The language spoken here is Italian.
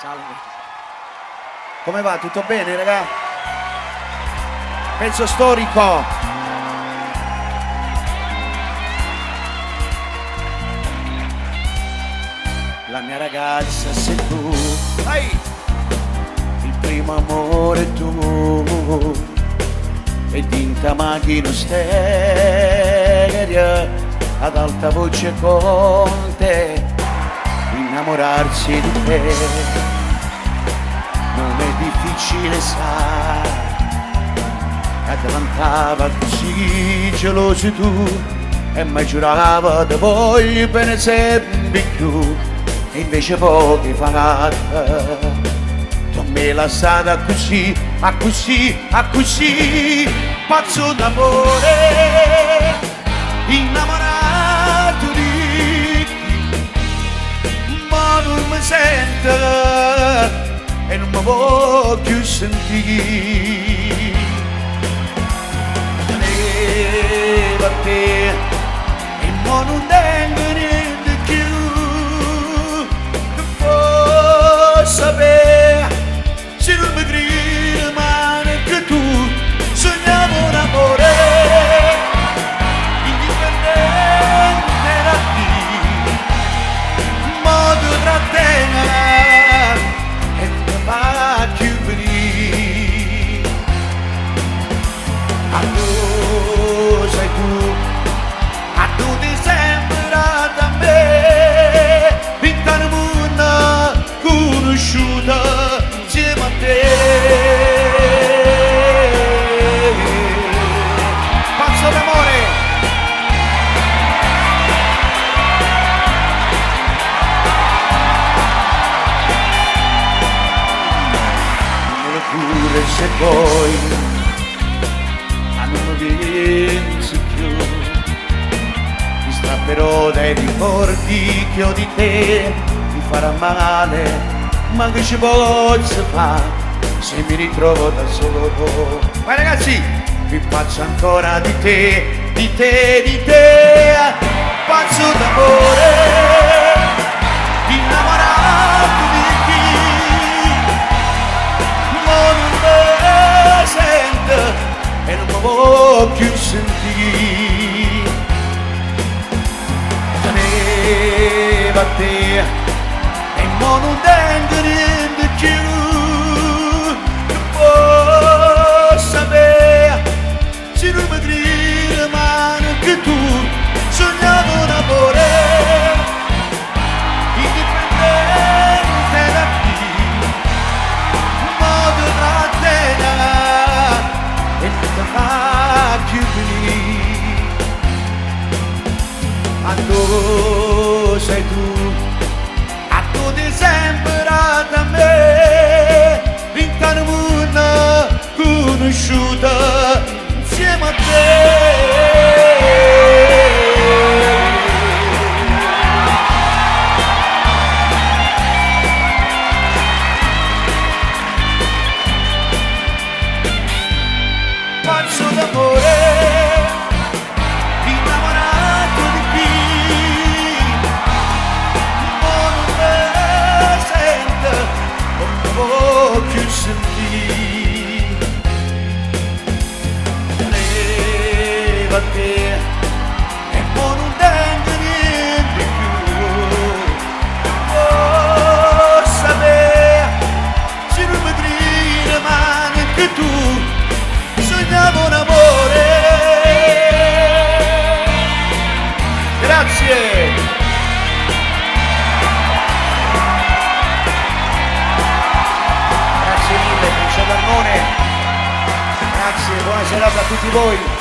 Salve. Come va? Tutto bene, raga? Pezzo storico. La mia ragazza sei tu. Vai! Il primo amore tu. E dinta macchina stereo ad alta voce con te. Innamorarsi di te non è difficile, sai. Atlantava così geloso tu e mi giurava di voglio bene sempre più. E invece pochi fa tu me l'hai stata così, a così, a così. Pazzo d'amore, innamorato di chi, ma non mi sento e non mi voglio più sentire. Tenevo a te e mo non tengo niente più. Puoi sapere se non mi credi, ma neanche tu. Sogniamo un amore indipendente da te, modo trattenere e non mi fa più venire. A tu sei tu, a tu ti sembra da me, finta il mondo conosciuta insieme a te. Pazzo d'amore. Pure se poi non mi pensi più, mi strapperò dai ricordi che ho di te, mi farà male, ma che ci posso fare se mi ritrovo da solo. Vai ragazzi, vi faccio ancora di te, di te, di te, pazzo d'amore, innamorato di chi non mi sento e non mi voglio più sentire. Tenevo a te e mo non tengo niente più. Non puoi sapere se non mi credi, ma neanche tu. Sognavo un amore indipendente da te, modo trattenere e non ti fa più venire. Ma tu sei tu, a tu ti sembra da me, finta il mondo conosciuta insieme a te. Pazzo d'amore, innamorato di chi non mi sento, non mi voglio più sentire. Tenevo a te e mo non tengo niente più. Oh, sapere se non mi credi, ma neanche tu. Sognavo un amore. Grazie. Grazie mille, Lucia Dannone. Grazie, buona serata a tutti voi.